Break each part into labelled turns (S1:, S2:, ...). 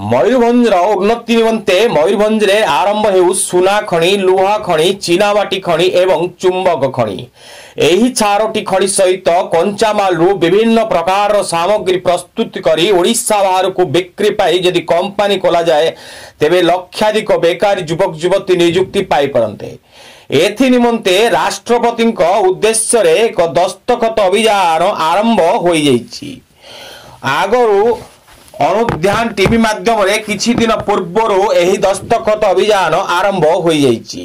S1: मयूरभंजर उन्नति निमंते मयूरभंज रे आरंभ हेउ सुना खणी, लुहा खणी, चीनामाटी खणी एवं चुंबक खणी। एही चारोटी खणी सहित कंचामाल रु विभिन्न प्रकार सामग्री प्रस्तुत करी ओडिशा बाहर को बिक्री पाई यदि कंपनी खोला जाए तेबे लक्षाधिक बेकारी युवक युवती नियुक्ति पाई परंते। एथि निमंते राष्ट्रपति उद्देश्य रे एक दस्तखत अभियान आरंभ होई जाइछि। आगरु अनुध्यान टीवी माध्यम रे किछि दिन पूर्वर एही दस्तखत अभियान आरंभ होई जाइछि।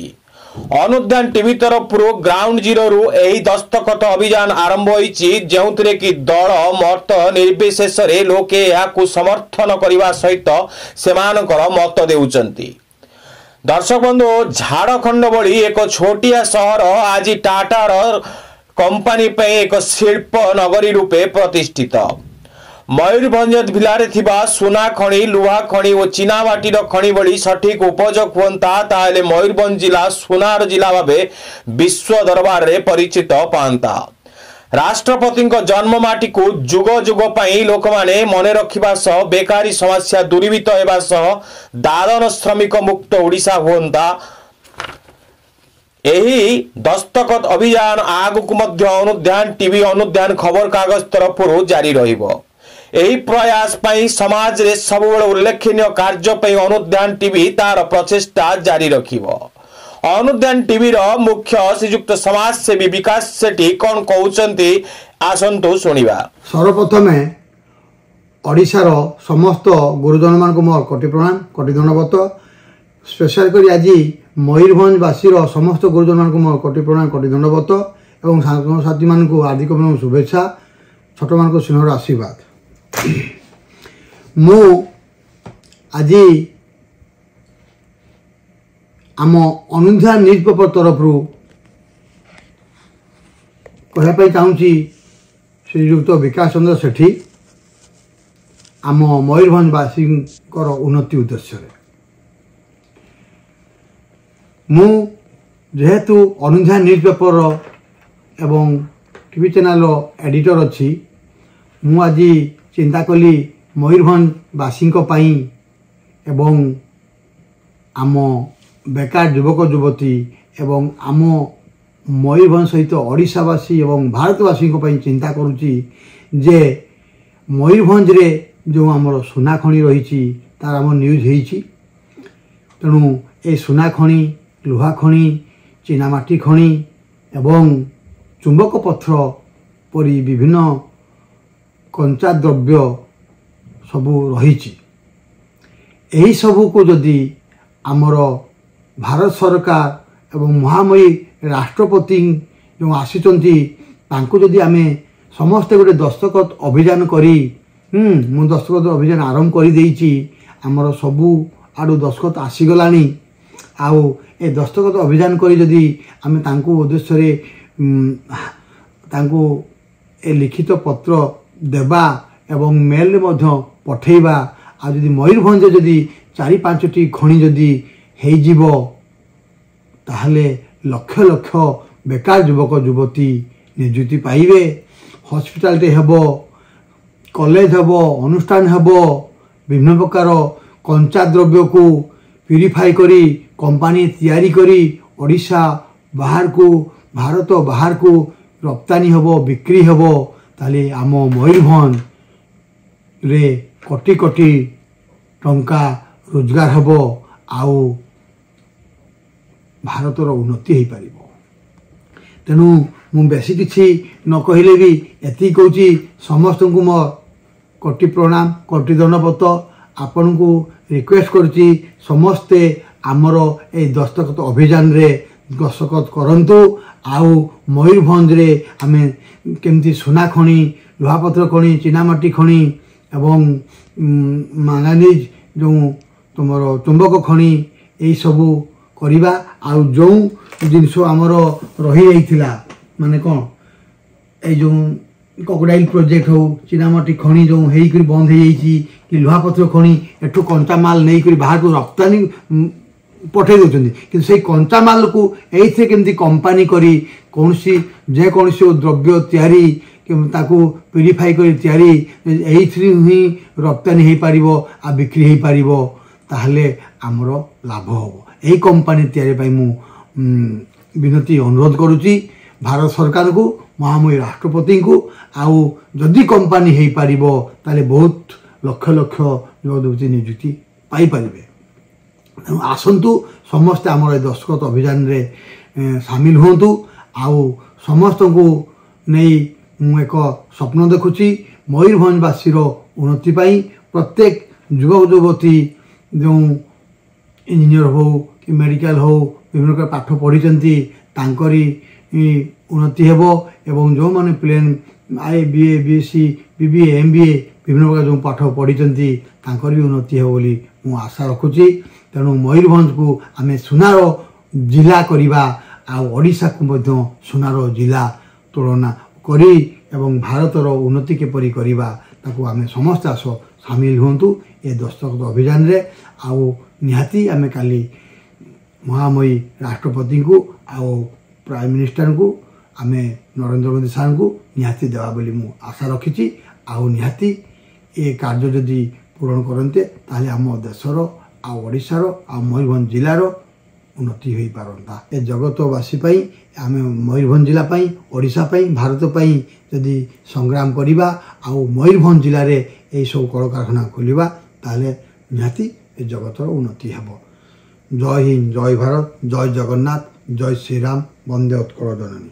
S1: अनुध्यान टीवी तरफ ग्राउंड जीरो रु एही दस्तखत अभियान आरंभ होइछि, जेउतरे कि दल मत निर्विशेष रे लोके याकु समर्थन करबा सहित सेमानकर मत देउचंती। दर्शक बंधु, झारखंड भली एक छोटिया सहर आज टाटार कंपनी पे एक शिल्प नगरी रूपे प्रतिष्ठित। मयूरभंज जिले थिबा सुना खणी, लुहा खणी और चीनामाटीर खणी भली सठिक उपयोग हुंता ताहले मयूरभंज जिला सुनार जिला भावे विश्व दरबार रे परिचित पांता। राष्ट्रपति जन्ममाटी को जुग जुग पई लोक माने मने रखिबा सह बेकारी समस्या दूरीभूत हेबा सह दादन श्रमिक मुक्त ओडिशा हुंता। एही दस्तखत अभियान आगकु मध्य अनुध्यान टीवी, अनुध्यान खबर कागज तरफ जारी रहिबो। एही प्रयास पई समाज रे सबुबेले उल्लेखनीय कार्य पई अनुध्यान टीवी तार प्रचेष्टा जारी रखिबो। अनुध्यान टीवी रो मुख्य श्रीयुक्त समाज सेवी विकास सेठी कोन कहउचंती आसंतु सुनिबा।
S2: सर्वप्रथमे ओडिशा रो समस्त गुरुजन मान को मोर कोटि प्रणाम, कोटि धन्यवाद। स्पेशल करी आज मयूरभंज वासी रो समस्त गुरुजन मान को मोर कोटि प्रणाम, कोटि धन्यवाद एवं साथी मान को हार्दिक शुभेच्छा, छोट मान को स्नेहर आशीर्वाद। मु आज आम अनुध्यान न्यूज पेपर तरफ कहवाई चाहूँगी श्रीयुक्त विकास चंद्र सेठी आम मयूरभंजवासी उन्नति उद्देश्य मु जेहेतु अनुध्यान न्यूज पेपर एवं टीवी चैनल एडिटर अच्छी, मु आज चिंता कली मयूरभंजवासी एवं आम बेकार युवक युवती एवं आम मयूरभंज सहित ओडिशावासी एवं भारतवासी चिंता करुच्ची जे मयूरभंज रे जो आमर सुना खणी रही तार आम न्यूज होती। तेणु ए सुना खणी, लुहा खणी, चीनामाटी खणी एवं चुंबक पत्थर परी विभिन्न कंचा द्रव्य सबू रही। यही सबू को जदि आमर भारत सरकार एवं महामयी राष्ट्रपति जो आसीचंती तांको जदि आमे समस्ते गोटे दस्तखत अभियान करी मु दस्तखत अभियान आरंभ कर देइची। आमर सबू आडू दस्तखत आसीगलानी। आउ ए दस्तखत अभियान करी जदि आमे तांको उद्देश्य रे तांको ए लिखित पत्र देबा एवं मेल मध्य पठेबा। आ जदि मयूरभंज जदि 4-5टी खणी जदि हेजिबो ताहले लक्ष लक्ष बेकार युवक युवती नियुक्ति पाइबे। हॉस्पिटल टे हेबो, कॉलेज हेबो, अनुष्ठान हेबो, विभिन्न प्रकार कंचा द्रव्य को प्यूरिफाई करी कंपनी तैयारी करी ओडिशा बाहर को, भारत बाहर को रप्तानी हेबो, बिक्री हेबो। ताले आम मयूरभंज रे कोटी कोटी टंका रोजगार हेबो, आउ भारतर उन्नति हो पार। तेणु मु बेसी किछि न कहले भी एति कहूँ समस्त को मोर कोटि प्रणाम, कोटि धन्यवाद। आपण को रिक्वेस्ट करुच्ची समस्ते आमर ए दस्तखत अभियान रे दस्तखत करंतु। आउ मयूरभंज रे आमे केमती सुना खणी, लुहापत्र खणी, चीनामाटी खणी एवं मांगानीज जो तुमर चुंबक खणी यही सबू करिबा। आउ जो जिनस आमर रही जाइथिला माने कोन ए जो कोकोडाइल प्रोजेक्ट हो, चीनामाटी खणी जो हेई करी बंद हो जाइछि कि लुहापत्र खणी एठू कंचा माल नहीं करी बाहर को रप्तानी पठे दौरान कि से कंचा माल को ये केमती कंपनी करी कौन जेकोसी द्रव्य तैयारी ताकू प्यूरिफाई कर तैयारी ही रप्तानी हो पार आ बिक्री हो पार ताहले आमर लाभ हम यही कंपनी तैयारी मु विनती अनुरोध करुच्ची भारत सरकार को महामहिम राष्ट्रपति को आउ जदि कंपनी हो पार ताले बहुत लक्ष लक्ष युवती नियुक्ति पाई पारे तेणु आसतु समस्ते आमर दस्तखत अभियान रे सामिल होंतु आउ समस्त को नहीं मु एक स्वप्न देखुची मयूरभंजवासी उन्नति पाई प्रत्येक युवक युवती जो इंजीनियर हो कि मेडिकल हो विभिन्न प्रकार पाठ पढ़ी तांकरी उन्नति हेबो एवं जो माने प्लेन आए बीए बीएससी बीबीए एमबीए विभिन्न प्रकार जो पाठ पढ़ी तांकर भी उन्नति हेबो बोली मु आशा रखुची तेणु मयूरभंज को आमे सुनार जिला करिबा आ ओडिशा को मध्य सुनार जिला तुलना करी एवं भारतर उन्नति केपरि करिबा ताको आमे समस्त आस सामिल होंतु ए दस्तखत अभियान रे आउ निहाती आमे काली महामहिम राष्ट्रपति को आउ प्राइम मिनिस्टर को आमे नरेंद्र मोदी सार को निहाती देवा बोली मु आशा रखिची आउ निहाती ए कार्य जदि पूरण करते ताले आम देशर आ ओडिशार आ मयूरभंज जिलार उन्नति हो पारंता ए जगतवासी आम मयूरभंज जिला ओडिशा भारत जदि संग्राम करवा आउ मयूरभंज जिले में यही सब कल कारखाना खोलिबा ताले निहाती ए जगतर उन्नति हेबो। जय हिंद, जय भारत, जय जगन्नाथ, जय श्रीराम, वंदे उत्कल जननी।